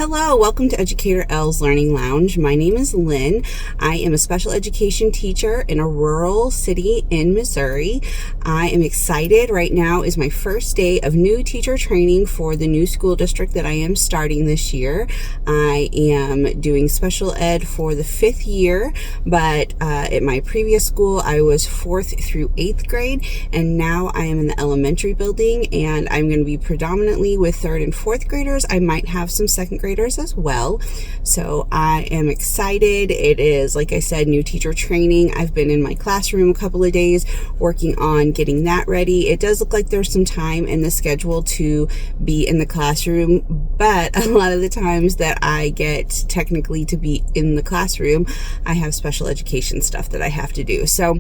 Hello, welcome to Educator L's Learning Lounge. My name is Lynn. I am a special education teacher in a rural city in Missouri. I am excited. Right now is my first day of new teacher training for the new school district that I am starting this year. I am doing special ed for the 5th year, but at my previous school I was 4th through 8th grade, and now I am in the elementary building, and I'm going to be predominantly with 3rd and 4th graders. I might have some 2nd graders as well. So I am excited. It is, like I said, new teacher training. I've been in my classroom a couple of days working on getting that ready. It does look like there's some time in the schedule to be in the classroom, but a lot of the times that I get technically to be in the classroom, I have special education stuff that I have to do. So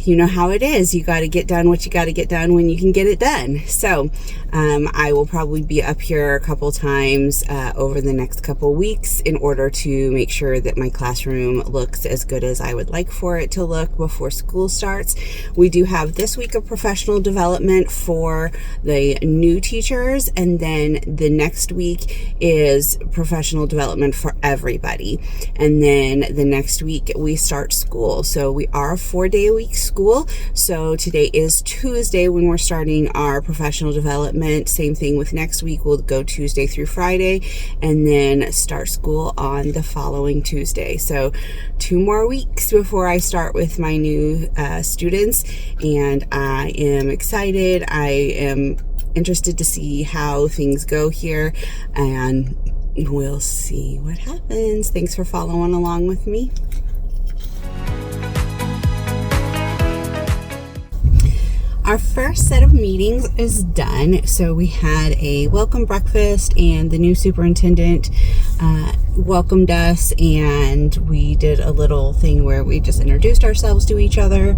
you know how it is. You got to get done what you got to get done when you can get it done. So I will probably be up here a couple times over the next couple weeks in order to make sure that my classroom looks as good as I would like for it to look before school starts. We do have this week of professional development for the new teachers, and then the next week is professional development for everybody. And then the next week we start school. So we are a 4-day-a-week school. So today is Tuesday when we're starting our professional development. Same thing with next week. We'll go Tuesday through Friday and then start school on the following Tuesday. So 2 more weeks before I start with my new students, and I am excited. I am interested to see how things go here, and we'll see what happens. Thanks for following along with me. Our first set of meetings is done. So we had a welcome breakfast, and the new superintendent welcomed us, and we did a little thing where we just introduced ourselves to each other.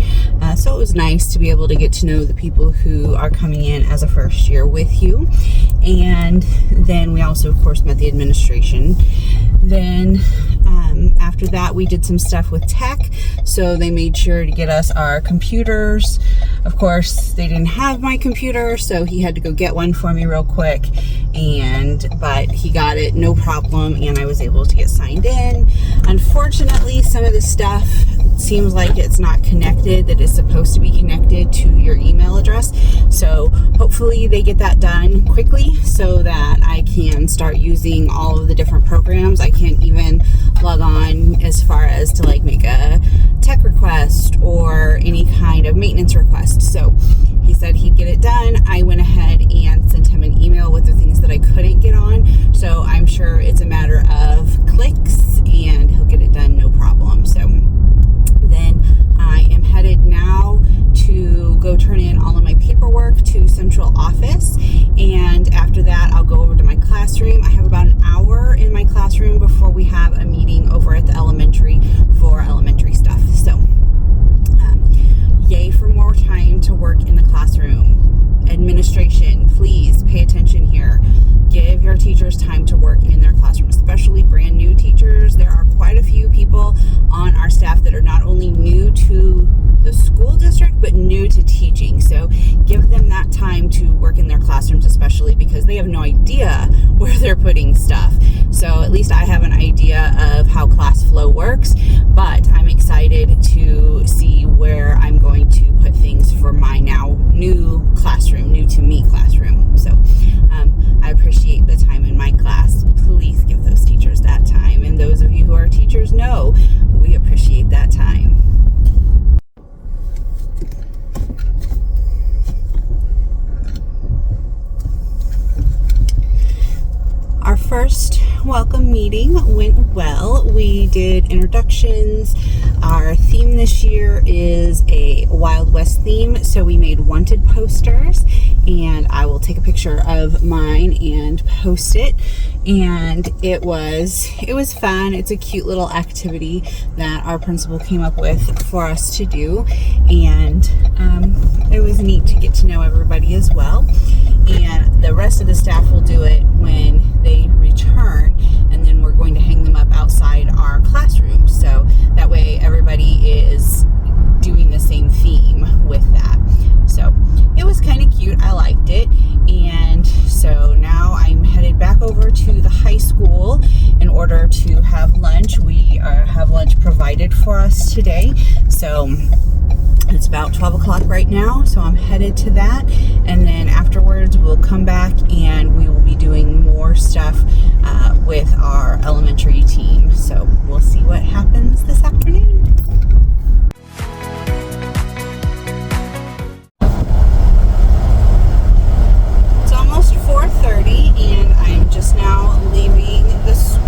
So it was nice to be able to get to know the people who are coming in as a first year with you. And then we also, of course, met the administration. Then after that, we did some stuff with tech. So they made sure to get us our computers. Of course, they didn't have my computer, so he had to go get one for me real quick. But he got it, no problem, and I was able to get signed in. Unfortunately, some of the stuff seems like it's not connected, that is supposed to be connected to your email address. So hopefully they get that done quickly so that I can start using all of the different programs. I can't even log on as far as to like make a tech request or any kind of maintenance request. So he said he'd get it done. I went ahead and sent him an email with the things that I couldn't get on. So I'm sure it's a matter of clicks and he'll get it done, no problem. So then I am headed now to go turn in all of my paperwork to central office. And after that, I'll go over to my classroom. I have about an hour in my classroom before we have a meeting over at the elementary for elementary stuff. So yay for more time to work in the classroom. Administration, please pay attention here. Give your teachers time to work in their classroom, especially brand new teachers. There are quite a few people on our staff that are not only new to the school district, but new to teaching. So give them that time to work in their classrooms, especially because they have no idea where they're putting stuff. So at least I have an idea of how class flow works, but I'm excited to see where I'm going to put things for my now new classroom, new to me classroom. So I appreciate the time in my class. Please give those teachers that time. And those of you who are teachers know we appreciate that time. Our first welcome meeting went well. We did introductions. Our theme this year is a Wild West theme, so we made wanted posters, and I will take a picture of mine and post it. And it was fun. It's a cute little activity that our principal came up with for us to do, and it was neat to get to know everybody as well. And the rest of the staff will do it when they return, and then we're going to hang them up outside our classroom, so that way everybody is doing the same theme with that. So it was kind of cute. I liked it. And so now I'm headed back over to the order to have lunch. We have lunch provided for us today. So it's about 12 o'clock right now, so I'm headed to that. And then afterwards, we'll come back and we will be doing more stuff with our elementary team. So we'll see what happens this afternoon. It's almost 4:30 and I'm just now leaving the school.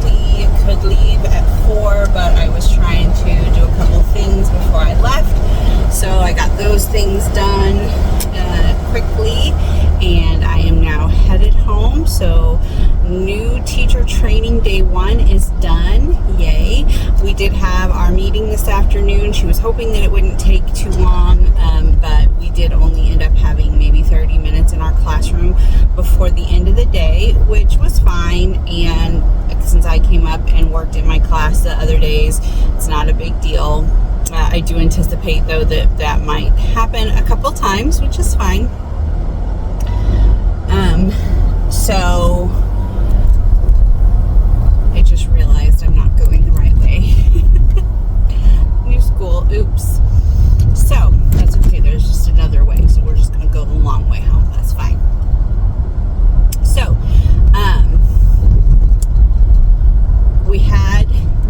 We could leave at 4, but I was trying to do a couple things before I left. So I got those things done quickly, and I am now headed home. So new teacher training day 1 is done. Yay. We did have our meeting this afternoon. She was hoping that it wouldn't take too long, but we did only end up having maybe 30 minutes in our classroom before the end of the day, which was fine. And since I came up and worked in my class the other days, it's not a big deal. I do anticipate, though, that might happen a couple times, which is fine. So I just realized I'm not going the right way. New school, oops. So that's okay, there's just another way. So we're just going to go the long way home. That's fine. So we had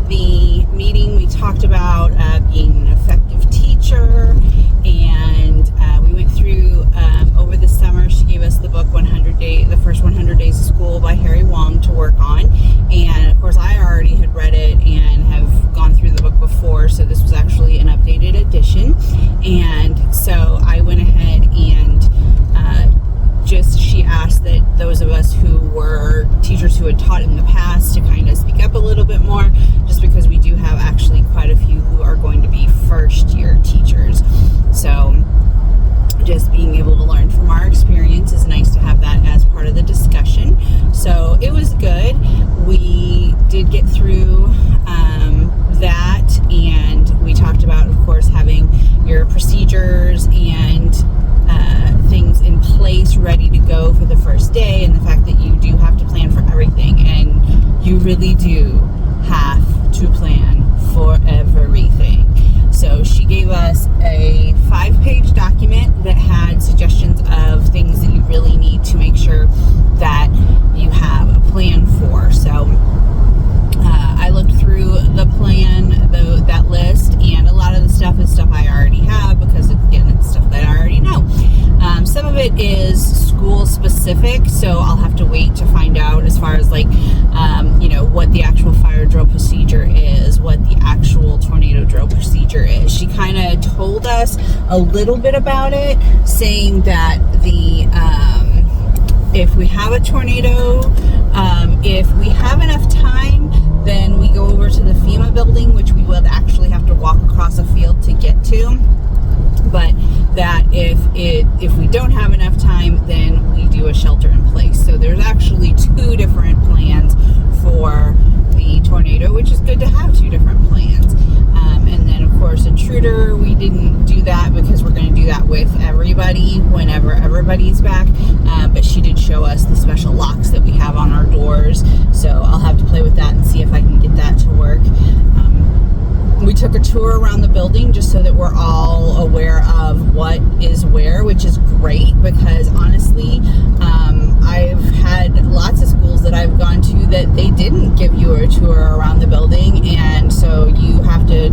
the meeting. We talked about being an effective teacher, and we went through over the summer. She gave us the book The First 100 Days of School by Harry Wong to work on, and of course I already had read it and have gone through the book before, so this was actually an updated edition. And so I went ahead and she asked that those of us who were teachers who had taught in the past to kind of speak up a little bit more, just because we do have actually quite a few who are going to be first year teachers. So just being able to learn from our experience is nice to have that as part of the discussion. So it was good. We did get through that, and we talked about, of course, having your procedures and things in place ready to go for the first day, and the fact that you do have to plan for everything, and you really do have to plan for everything. So she gave us a 5-page document that had suggestions of things that you really need to make sure that you have a plan for. So I looked through the plan, that list, and a lot of the stuff is stuff I already have, because again, it's stuff that I already know. Some of it is school specific, so I'll have to wait to find out as far as what the actual fire drill procedure is, what the actual tornado drill procedure is. She kind of told us a little bit about it, saying that if we have a tornado, if we have enough time, then we go over to the FEMA building, which we would actually have to walk across a field to get to. But that if we don't have enough time, then we do a shelter in place. So there's actually 2 different plans for the tornado, which is good to have 2 different plans. And then, of course, intruder, we didn't do that because we're going to do that with everybody whenever everybody's back. But she did show us the special locks that we have on our doors. So I'll have to play with that and see if I can get that to work. We took a tour around the building just so that we're all aware of what is where, which is great, because honestly, I've had lots of schools that I've gone to that they didn't give you a tour around the building, and so you have to,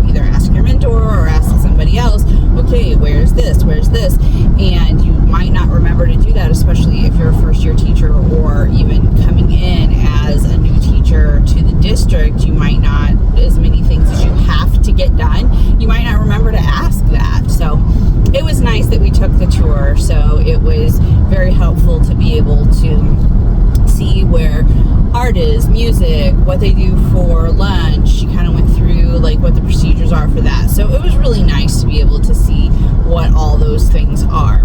either ask your mentor or ask somebody else, okay, where's this, and you might not remember to do that, especially if you're a first year teacher or even coming in as a new teacher to the district. You might not, as many things as you have to get done, you might not remember to ask that. So it was nice that we took the tour. So it was very helpful to be able to see where art is, music, what they do for lunch. She kind of went through what the procedures are for that. So it was really nice to be able to see what all those things are.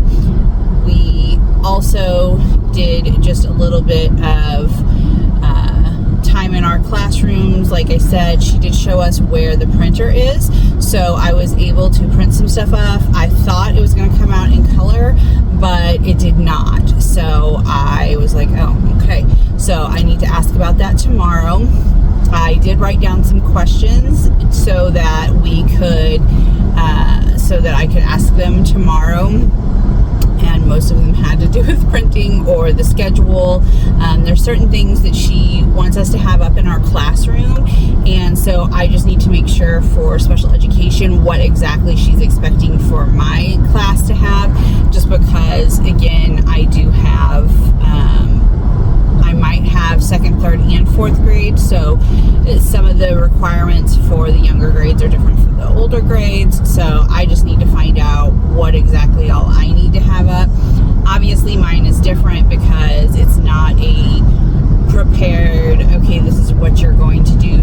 We also did just a little bit of time in our classrooms. Like I said, she did show us where the printer is, so I was able to print some stuff off. I thought it was going to come out in color, but it did not. So I was like, oh, okay. So I need to ask about that tomorrow. I did write down some questions so that I could ask them tomorrow. And most of them had to do with printing or the schedule. There's certain things that she wants us to have up in our classroom, and so I just need to make sure for special education what exactly she's expecting for my class to have, just because, again, I do have I might have second, third, and fourth grade, so some of the requirements for the younger grades are different from the older grades, so I just need to find out what exactly all I need to have up. Obviously mine is different because it's not a prepared, okay, this is what you're going to do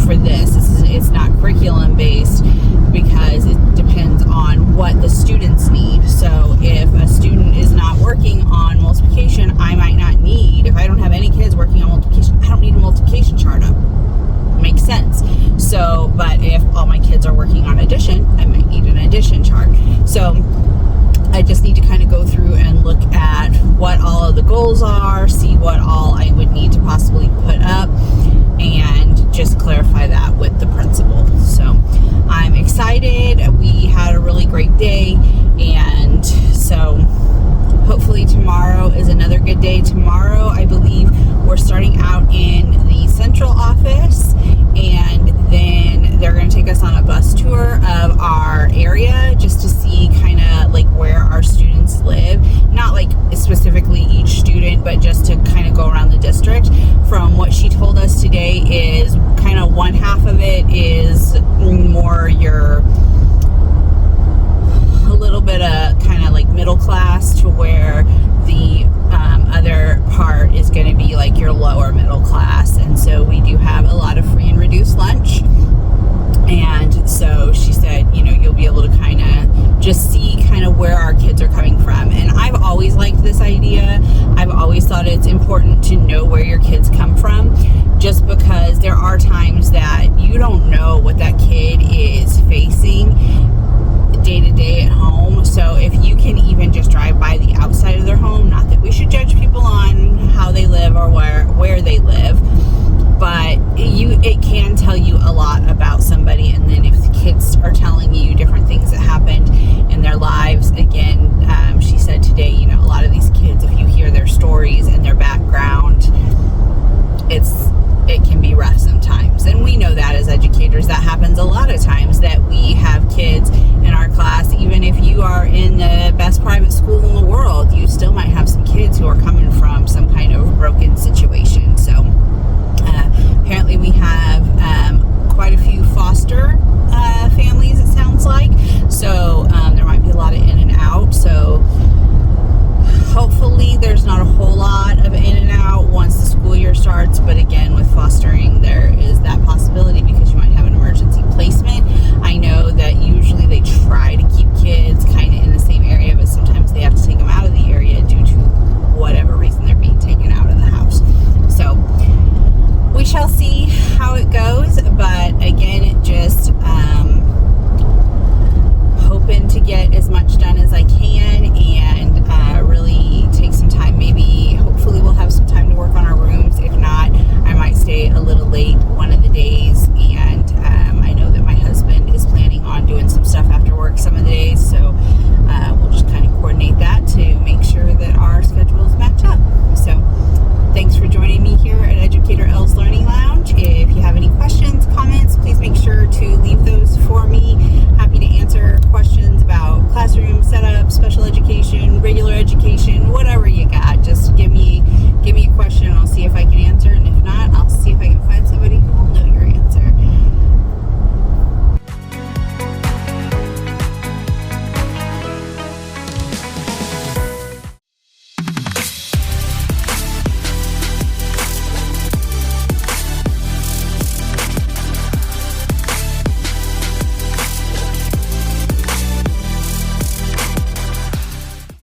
for this. It's not curriculum based, because it depends on what the students need. So if a student is not working on multiplication, I might not need, if I don't have any kids working on multiplication, I don't need a multiplication chart up. Makes sense. So, but if all my kids are working on addition, I might need an addition chart. So I just need to kind of go through and look at what all of the goals are, see what all I would need to possibly put up, and just clarify that with the principal. So I'm excited. We had a really great day, and so hopefully tomorrow is another good day. Tomorrow, I believe we're starting out in the central office, and then they're going to take us on a bus tour of our area just to see kind of like where our students live. Not like specifically each student, but just to kind of go around the district. From what she told us today is kind of one half of it is more your a little bit of kind of like middle class, to where the other part is going to be like your lower middle class. And so we do have a lot of free and reduced lunch. And so she said, you'll be able to kind of just see kind of where our kids are coming from. And I've always liked this idea. I've always thought it's important to know where your kids come from, just because there are times that you don't know what that kid is facing day to day at home. So if you can even just drive by the outside of their home, not that we should judge people on how they live or where they live, but it can tell you a lot about somebody. And then if the kids are telling you different things that happened in their lives, again, she said today, a lot of these kids, if you hear their stories and their background, it can be rough sometimes. And we know that as educators, that happens a lot of times, that we have kids in our class. Even if you are in the best private school in the world, you still might have some kids who are coming from some kind of broken situation. So apparently we have quite a few foster families, it sounds like. So there might be a lot of in and out. So hopefully there's not a whole lot of in and out once the school year starts. But again, with fostering, there is that possibility, because you might have an emergency placement. I know that usually they try to keep kids kind of in the same area, but sometimes they have to take them out of the area due to whatever reason they're being taken out of the house. So we shall see how it goes. But again, just hoping to get as much done as I can, and really take some time. Maybe, hopefully we'll have some time to work on our rooms. If not, I might stay a little late one of the days. And I know that my husband is planning on doing some stuff after work some of the days, so we'll just kind of coordinate that to make sure that our schedules match up. So thanks for joining me here at Educator L's Learning Lounge. If you have any questions, comments, please make sure to leave those for me. Happy to answer questions about classroom setup, special education, regular education, whatever you got. Just give me a question.